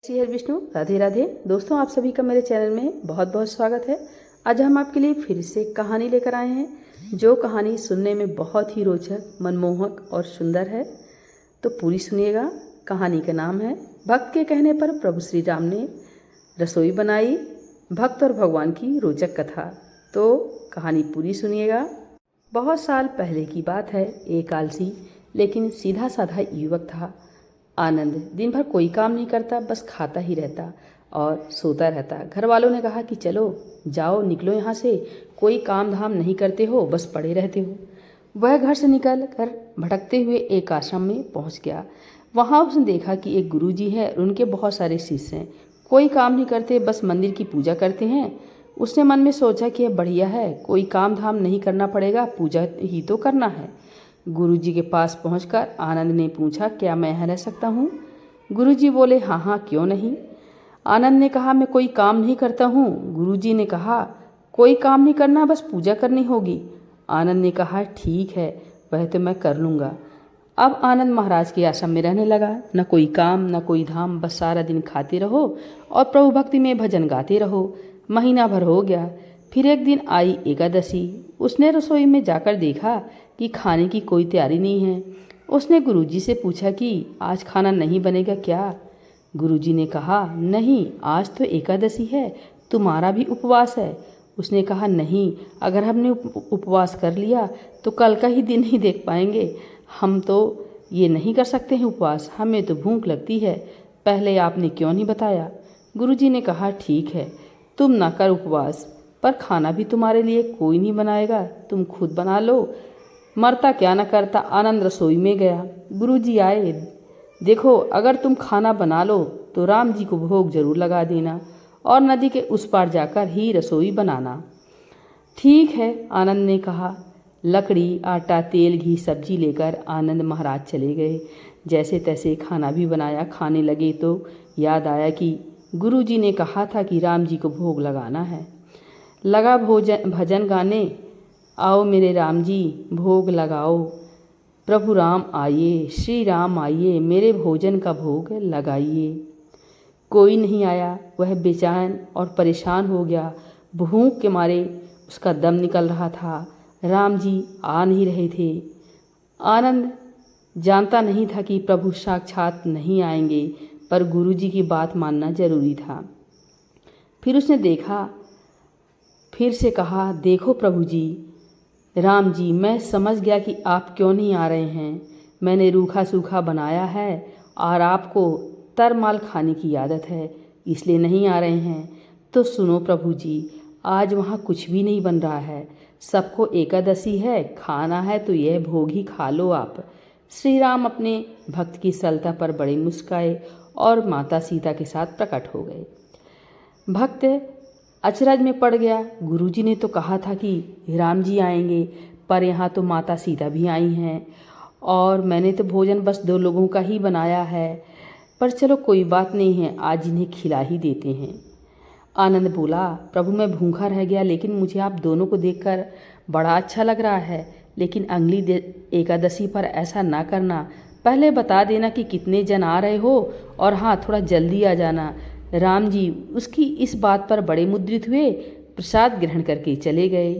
श्री हरि विष्णु, राधे राधे। दोस्तों, आप सभी का मेरे चैनल में बहुत बहुत स्वागत है। आज हम आपके लिए फिर से कहानी लेकर आए हैं, जो कहानी सुनने में बहुत ही रोचक, मनमोहक और सुंदर है। तो पूरी सुनिएगा। कहानी का नाम है भक्त के कहने पर प्रभु श्री राम ने रसोई बनाई, भक्त और भगवान की रोचक कथा। तो कहानी पूरी सुनिएगा। बहुत साल पहले की बात है। एक आलसी लेकिन सीधा साधा युवक था, आनंद। दिन भर कोई काम नहीं करता, बस खाता ही रहता और सोता रहता। घर वालों ने कहा कि चलो जाओ, निकलो यहाँ से, कोई काम धाम नहीं करते हो, बस पड़े रहते हो। वह घर से निकल कर भटकते हुए एक आश्रम में पहुँच गया। वहाँ उसने देखा कि एक गुरुजी है, उनके बहुत सारे शिष्य हैं। कोई काम नहीं करते, बस मंदिर की पूजा करते हैं। उसने मन में सोचा कि यह बढ़िया है, कोई काम धाम नहीं करना पड़ेगा, पूजा ही तो करना है। गुरुजी के पास पहुंचकर आनंद ने पूछा, क्या मैं यहाँ रह सकता हूँ? गुरुजी बोले, हाँ हाँ, क्यों नहीं। आनंद ने कहा, मैं कोई काम नहीं करता हूँ। गुरुजी ने कहा, कोई काम नहीं करना, बस पूजा करनी होगी। आनंद ने कहा, ठीक है, वह तो मैं कर लूँगा। अब आनंद महाराज के आश्रम में रहने लगा। न कोई काम न कोई धाम, बस सारा दिन खाते रहो और प्रभु भक्ति में भजन गाते रहो। महीना भर हो गया। फिर एक दिन आई एकादशी। उसने रसोई में जाकर देखा कि खाने की कोई तैयारी नहीं है। उसने गुरुजी से पूछा कि आज खाना नहीं बनेगा क्या? गुरुजी ने कहा, नहीं, आज तो एकादशी है, तुम्हारा भी उपवास है। उसने कहा, नहीं, अगर हमने उपवास कर लिया तो कल का ही दिन ही देख पाएंगे। हम तो ये नहीं कर सकते हैं उपवास, हमें तो भूख लगती है। पहले आपने क्यों नहीं बताया? गुरुजी ने कहा, ठीक है, तुम ना कर उपवास, पर खाना भी तुम्हारे लिए कोई नहीं बनाएगा, तुम खुद बना लो। मरता क्या न करता। आनंद रसोई में गया। गुरुजी आए। देखो, अगर तुम खाना बना लो तो राम जी को भोग जरूर लगा देना और नदी के उस पार जाकर ही रसोई बनाना। ठीक है, आनंद ने कहा। लकड़ी, आटा, तेल, घी, सब्जी लेकर आनंद महाराज चले गए। जैसे तैसे खाना भी बनाया। खाने लगे तो याद आया कि गुरुजी ने कहा था कि राम जी को भोग लगाना है। लगा भजन गाने, आओ मेरे राम जी भोग लगाओ, प्रभु राम आइए, श्री राम आइए, मेरे भोजन का भोग लगाइए। कोई नहीं आया। वह बेचैन और परेशान हो गया। भूख के मारे उसका दम निकल रहा था। राम जी आ नहीं रहे थे। आनंद जानता नहीं था कि प्रभु साक्षात नहीं आएंगे, पर गुरुजी की बात मानना जरूरी था। फिर उसने देखा, फिर से कहा, देखो प्रभु जी, राम जी, मैं समझ गया कि आप क्यों नहीं आ रहे हैं। मैंने रूखा सूखा बनाया है और आपको तरमाल खाने की आदत है, इसलिए नहीं आ रहे हैं। तो सुनो प्रभु जी, आज वहाँ कुछ भी नहीं बन रहा है। सबको एकादशी है, खाना है तो यह भोग ही खा लो आप। श्री राम अपने भक्त की सरलता पर बड़े मुस्काए और माता सीता के साथ प्रकट हो गए। भक्त अचरज में पड़ गया। गुरुजी ने तो कहा था कि राम जी आएंगे, पर यहाँ तो माता सीता भी आई हैं और मैंने तो भोजन बस 2 लोगों का ही बनाया है। पर चलो कोई बात नहीं है, आज इन्हें खिला ही देते हैं। आनंद बोला, प्रभु मैं भूखा रह गया, लेकिन मुझे आप दोनों को देखकर बड़ा अच्छा लग रहा है। लेकिन अगली एकादशी पर ऐसा ना करना, पहले बता देना कि कितने जन आ रहे हो, और हाँ, थोड़ा जल्दी आ जाना। राम जी उसकी इस बात पर बड़े मुद्रित हुए, प्रसाद ग्रहण करके चले गए।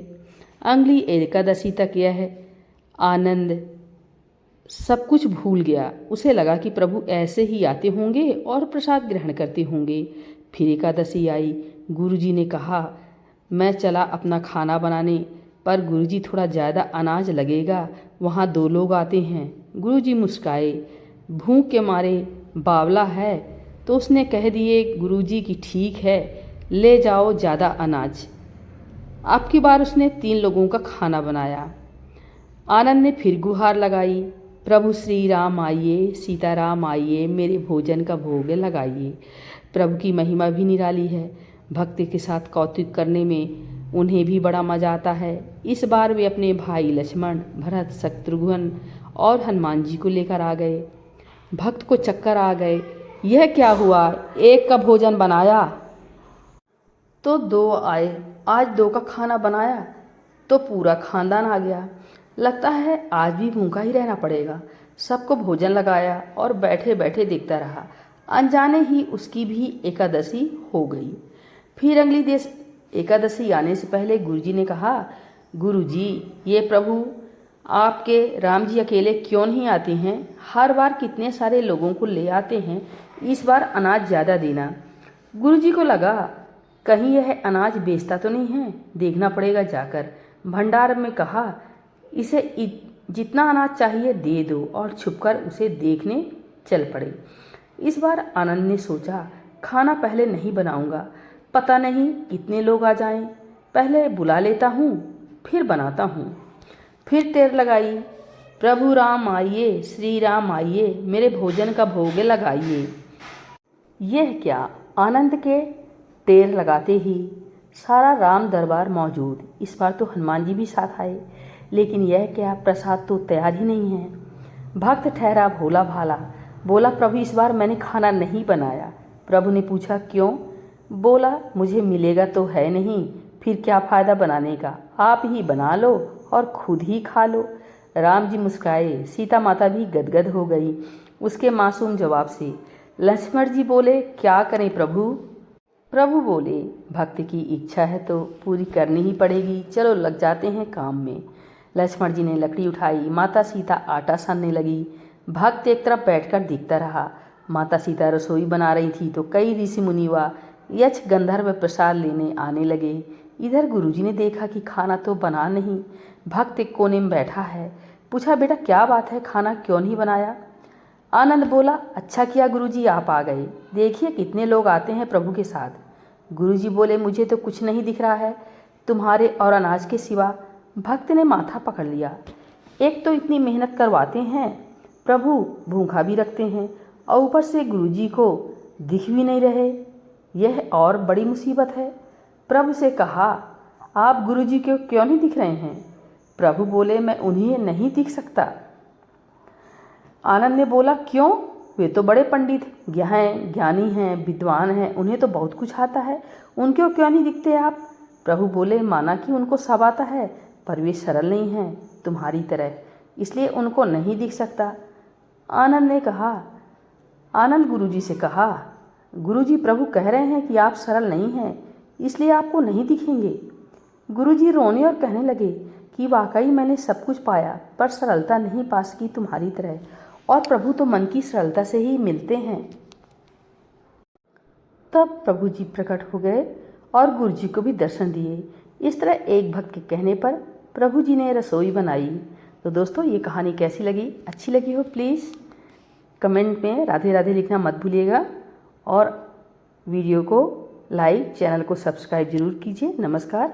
अगली एकादशी तक यह आनंद सब कुछ भूल गया। उसे लगा कि प्रभु ऐसे ही आते होंगे और प्रसाद ग्रहण करते होंगे। फिर एकादशी आई। गुरुजी ने कहा, मैं चला अपना खाना बनाने, पर गुरुजी थोड़ा ज़्यादा अनाज लगेगा, वहाँ 2 लोग आते हैं। गुरुजी मुस्काए। भूख के मारे बावला है तो उसने कह दिए गुरुजी कि ठीक है, ले जाओ ज़्यादा अनाज। अब की बार उसने 3 लोगों का खाना बनाया। आनंद ने फिर गुहार लगाई, प्रभु श्री राम आइए, सीताराम आइए, मेरे भोजन का भोग लगाइए। प्रभु की महिमा भी निराली है। भक्ति के साथ कौतुक करने में उन्हें भी बड़ा मजा आता है। इस बार वे अपने भाई लक्ष्मण, भरत, शत्रुघ्न और हनुमान जी को लेकर आ गए। भक्त को चक्कर आ गए। यह क्या हुआ, एक का भोजन बनाया तो 2 आए, आज 2 का खाना बनाया तो पूरा खानदान आ गया। लगता है आज भी भूखा ही रहना पड़ेगा। सबको भोजन लगाया और बैठे बैठे देखता रहा। अनजाने ही उसकी भी एकादशी हो गई। फिर अगली देश एकादशी आने से पहले गुरुजी ने कहा, गुरुजी ये प्रभु आपके राम जी अकेले क्यों नहीं आते हैं? हर बार कितने सारे लोगों को ले आते हैं, इस बार अनाज ज़्यादा देना। गुरुजी को लगा कहीं यह अनाज बेचता तो नहीं है, देखना पड़ेगा जाकर। भंडार में कहा, इसे जितना अनाज चाहिए दे दो और छुपकर उसे देखने चल पड़े। इस बार आनंद ने सोचा, खाना पहले नहीं बनाऊंगा, पता नहीं कितने लोग आ जाएं, पहले बुला लेता हूँ फिर बनाता हूँ। फिर टेर लगाई, प्रभु राम आइए, श्री राम आइए, मेरे भोजन का भोग लगाइए। यह क्या, आनंद के टेर लगाते ही सारा राम दरबार मौजूद। इस बार तो हनुमान जी भी साथ आए, लेकिन यह क्या, प्रसाद तो तैयार ही नहीं है। भक्त ठहरा भोला भाला, बोला, प्रभु इस बार मैंने खाना नहीं बनाया। प्रभु ने पूछा, क्यों? बोला, मुझे मिलेगा तो है नहीं, फिर क्या फ़ायदा बनाने का, आप ही बना लो और खुद ही खा लो। राम जी मुस्कुराए, सीता माता भी गदगद हो गई उसके मासूम जवाब से। लक्ष्मण जी बोले, क्या करें प्रभु? प्रभु बोले, भक्त की इच्छा है तो पूरी करनी ही पड़ेगी, चलो लग जाते हैं काम में। लक्ष्मण जी ने लकड़ी उठाई, माता सीता आटा सानने लगी। भक्त एक तरफ बैठकर दिखता रहा। माता सीता रसोई बना रही थी तो कई ऋषि मुनिवा यक्ष गंधर्व प्रसाद लेने आने लगे। इधर गुरुजी ने देखा कि खाना तो बना नहीं, भक्त एक कोने में बैठा है। पूछा, बेटा क्या बात है, खाना क्यों नहीं बनाया? आनंद बोला, अच्छा किया गुरुजी आप आ गए, देखिए कितने लोग आते हैं प्रभु के साथ। गुरुजी बोले, मुझे तो कुछ नहीं दिख रहा है तुम्हारे और अनाज के सिवा। भक्त ने माथा पकड़ लिया, एक तो इतनी मेहनत करवाते हैं, प्रभु भूखा भी रखते हैं और ऊपर से गुरुजी को दिख भी नहीं रहे, यह और बड़ी मुसीबत है। प्रभु से कहा, आप गुरुजी को क्यों नहीं दिख रहे हैं? प्रभु बोले, मैं उन्हें नहीं दिख सकता। आनंद ने बोला, क्यों? वे तो बड़े पंडित ज्ञानी हैं, विद्वान हैं, उन्हें तो बहुत कुछ आता है, उनको क्यों नहीं दिखते आप? प्रभु बोले, माना कि उनको सब आता है, पर वे सरल नहीं हैं तुम्हारी तरह, इसलिए उनको नहीं दिख सकता। आनंद गुरुजी से कहा, गुरुजी प्रभु कह रहे हैं कि आप सरल नहीं हैं, इसलिए आपको नहीं दिखेंगे। गुरुजी रोने और कहने लगे कि वाकई मैंने सब कुछ पाया, पर सरलता नहीं पा सकी तुम्हारी तरह, और प्रभु तो मन की सरलता से ही मिलते हैं। तब प्रभु जी प्रकट हो गए और गुरुजी को भी दर्शन दिए। इस तरह एक भक्त के कहने पर प्रभु जी ने रसोई बनाई। तो दोस्तों ये कहानी कैसी लगी? अच्छी लगी हो प्लीज़ कमेंट में राधे राधे लिखना मत भूलिएगा, और वीडियो को लाइक, चैनल को सब्सक्राइब जरूर कीजिए। नमस्कार।